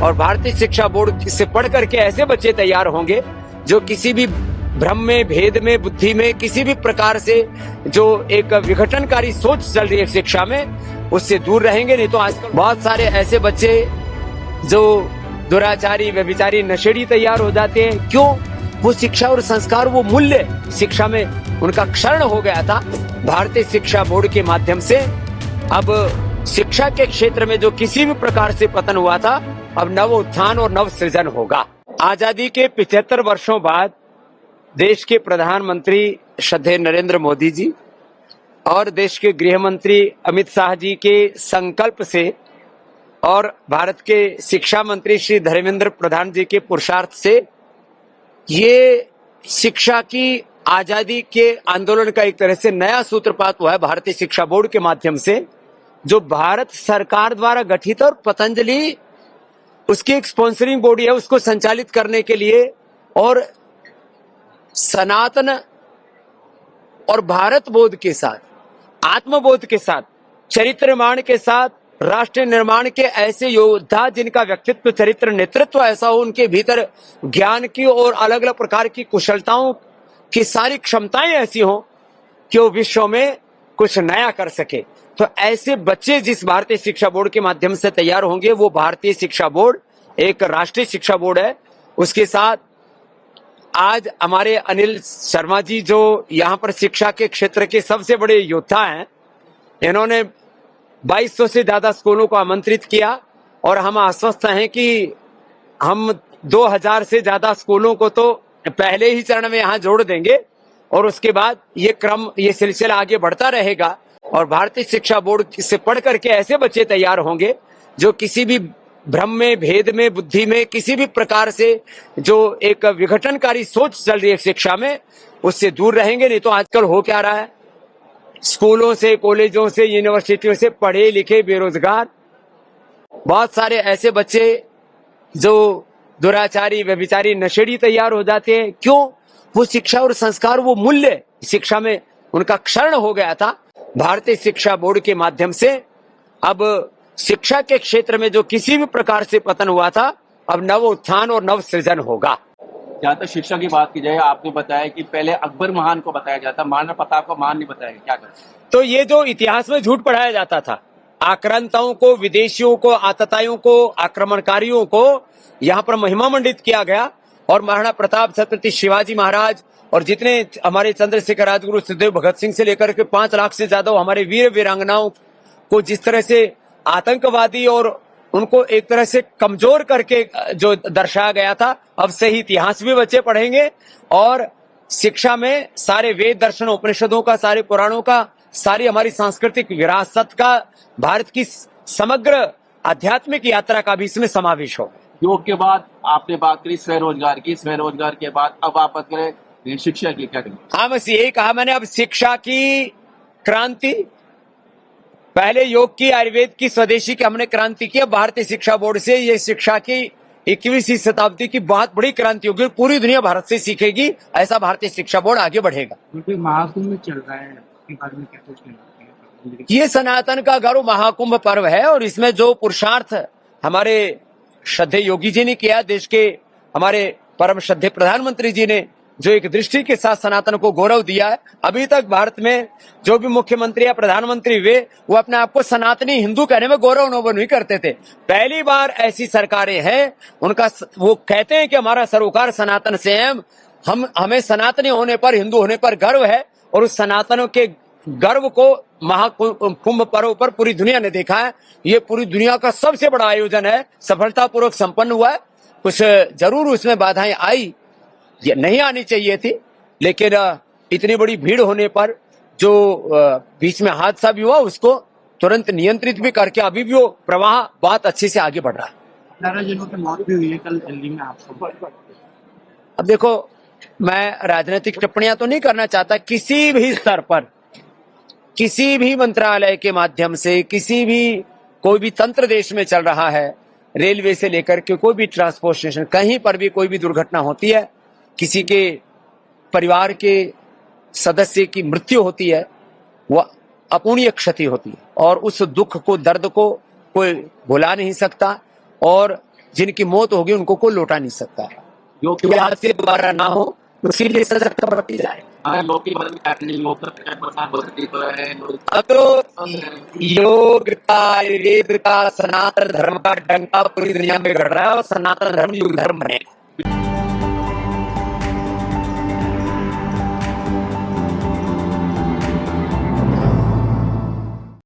और भारतीय शिक्षा बोर्ड से पढ़ करके ऐसे बच्चे तैयार होंगे जो किसी भी भ्रम में, भेद में, बुद्धि में, किसी भी प्रकार से जो एक विघटनकारी सोच चल रही है शिक्षा में, उससे दूर रहेंगे। नहीं तो आजकल बहुत सारे ऐसे बच्चे जो दुराचारी, व्यभिचारी, नशेड़ी तैयार हो जाते हैं। क्यों? वो शिक्षा और संस्कार, वो मूल्य शिक्षा में उनका क्षरण हो गया था। भारतीय शिक्षा बोर्ड के माध्यम से अब शिक्षा के क्षेत्र में जो किसी भी प्रकार से पतन हुआ था, अब नव उत्थान और नव सृजन होगा। आजादी के 75 वर्षों बाद देश के प्रधानमंत्री श्रद्धेय नरेंद्र मोदी जी और देश के गृह मंत्री अमित शाह जी के संकल्प से और भारत के शिक्षा मंत्री श्री धर्मेंद्र प्रधान जी के पुरुषार्थ से ये शिक्षा की आजादी के आंदोलन का एक तरह से नया सूत्रपात हुआ है भारतीय शिक्षा बोर्ड के माध्यम से, जो भारत सरकार द्वारा गठित और पतंजलि उसकी एक स्पॉन्सरिंग बॉडी है, उसको संचालित करने के लिए और सनातन और भारत बोध के साथ, आत्मबोध के साथ, चरित्र निर्माण के साथ, राष्ट्र निर्माण के ऐसे योद्धा जिनका व्यक्तित्व, चरित्र, नेतृत्व ऐसा हो, उनके भीतर ज्ञान की और अलग अलग प्रकार की कुशलताओं की सारी क्षमताएं ऐसी हो कि वो विश्व में कुछ नया कर सके। तो ऐसे बच्चे जिस भारतीय शिक्षा बोर्ड के माध्यम से तैयार होंगे, वो भारतीय शिक्षा बोर्ड एक राष्ट्रीय शिक्षा बोर्ड है। उसके साथ आज हमारे अनिल शर्मा जी जो यहाँ पर शिक्षा के क्षेत्र के सबसे बड़े योद्धा हैं, इन्होंने 2200 से ज्यादा स्कूलों को आमंत्रित किया और हम आश्वस्त हैं कि हम 2000 से ज्यादा स्कूलों को तो पहले ही चरण में यहाँ जोड़ देंगे और उसके बाद ये सिलसिला आगे बढ़ता रहेगा और भारतीय शिक्षा बोर्ड से पढ़ करके ऐसे बच्चे तैयार होंगे जो किसी भी भ्रम में, भेद में, बुद्धि में, किसी भी प्रकार से जो एक विघटनकारी सोच चल रही है शिक्षा में, उससे दूर रहेंगे। नहीं तो आजकल हो क्या रहा है, स्कूलों से, कॉलेजों से, यूनिवर्सिटियों से पढ़े लिखे बेरोजगार बहुत सारे ऐसे बच्चे जो दुराचारी, व्यभिचारी, नशेड़ी तैयार हो जाते हैं। क्यों? वो शिक्षा और संस्कार, वो मूल्य शिक्षा में उनका क्षरण हो गया था। भारतीय शिक्षा बोर्ड के माध्यम से अब शिक्षा के क्षेत्र में जो किसी भी प्रकार से पतन हुआ था, अब नव उत्थान और नव सृजन होगा। जहाँ तक शिक्षा की बात की जाए, आपने बताया कि पहले अकबर महान को बताया जाता, महाराणा प्रताप को महान नहीं बताया, क्या करें? तो ये जो इतिहास में झूठ पढ़ाया जाता था, आक्रांताओं को, विदेशियों को, आतताइयों को, आक्रमणकारियों को यहाँ पर महिमा मंडित किया गया और महाराणा प्रताप, छत्रपति शिवाजी महाराज और जितने हमारे चंद्रशेखर, राजगुरु, सुखदेव, भगत सिंह से लेकर के 5 लाख से ज्यादा हमारे वीर वीरांगनाओं को जिस तरह से आतंकवादी और उनको एक तरह से कमजोर करके जो दर्शाया गया था, अब से ही इतिहास भी बच्चे पढ़ेंगे और शिक्षा में सारे वेद, दर्शन, उपनिषदों का, सारे पुराणों का, सारी हमारी सांस्कृतिक विरासत का, भारत की समग्र आध्यात्मिक यात्रा का भी इसमें समावेश होगा। योग के बाद आपने बात करी स्वरोजगार की, स्वरोजगार के बाद अब आप बात करें शिक्षा की, क्या करें? हाँ, बस यही कहा मैंने। अब शिक्षा की क्रांति, पहले योग की, आयुर्वेद की, स्वदेशी की हमने क्रांति की। भारतीय शिक्षा बोर्ड से ये शिक्षा की 21वीं शताब्दी की बहुत बड़ी क्रांति होगी। पूरी दुनिया भारत से सीखेगी, ऐसा भारतीय शिक्षा बोर्ड आगे बढ़ेगा। महाकुंभ में चल रहा है, इसके बारे में क्या सोचते हैं? ये सनातन का गर्व महाकुंभ पर्व है और इसमें जो पुरुषार्थ हमारे श्रद्धेय योगी जी ने किया, देश के हमारे परम श्रद्धेय प्रधानमंत्री जी ने जो एक दृष्टि के साथ सनातन को गौरव दिया है। अभी तक भारत में जो भी मुख्यमंत्री या प्रधानमंत्री हुए, वो अपने आप को सनातनी हिंदू कहने में गौरव अनुभव नहीं करते थे। पहली बार ऐसी सरकारें हैं, उनका वो कहते हैं कि हमारा सरोकार सनातन से है, हमें सनातनी होने पर, हिंदू होने पर गर्व है और उस सनातनों के गर्व को महाकुंभ पर्व पर पूरी दुनिया ने देखा है। ये पूरी दुनिया का सबसे बड़ा आयोजन है, सफलतापूर्वक संपन्न हुआ है। कुछ जरूर उसमें बाधाएं आई, ये नहीं आनी चाहिए थी, लेकिन इतनी बड़ी भीड़ होने पर जो बीच में हादसा भी हुआ, उसको तुरंत नियंत्रित भी करके अभी भी वो प्रवाह बहुत अच्छे से आगे बढ़ रहा है। 18 जनों की मौत भी हुई है कल दिल्ली में। आपको अब देखो, मैं राजनीतिक टिप्पणियां तो नहीं करना चाहता। किसी भी स्तर पर, किसी भी मंत्रालय के माध्यम से, किसी भी कोई भी तंत्र देश में चल रहा है, रेलवे से लेकर के कोई भी ट्रांसपोर्टेशन, कहीं पर भी कोई भी दुर्घटना होती है, किसी के परिवार के सदस्य की मृत्यु होती है, वह अपूर्णीय क्षति होती है और उस दुख को, दर्द को कोई भुला नहीं सकता। और जिनकी मौत होगी उनको कोई लौटा नहीं सकता है। योग क्योंकि आज से दोबारा ना हो उसके लिए सजग बढ़ती जाए। हाँ, योग के बारे में क्या करें? योग का प्रचार बहुत अधिक हो रहा है लोग। अब तो योग का, आयुर्वेद का, सनातन धर्म का डंका पूरी दुनिया में गड़ रहा है और सनातन धर्म युग धर्म बनेगा।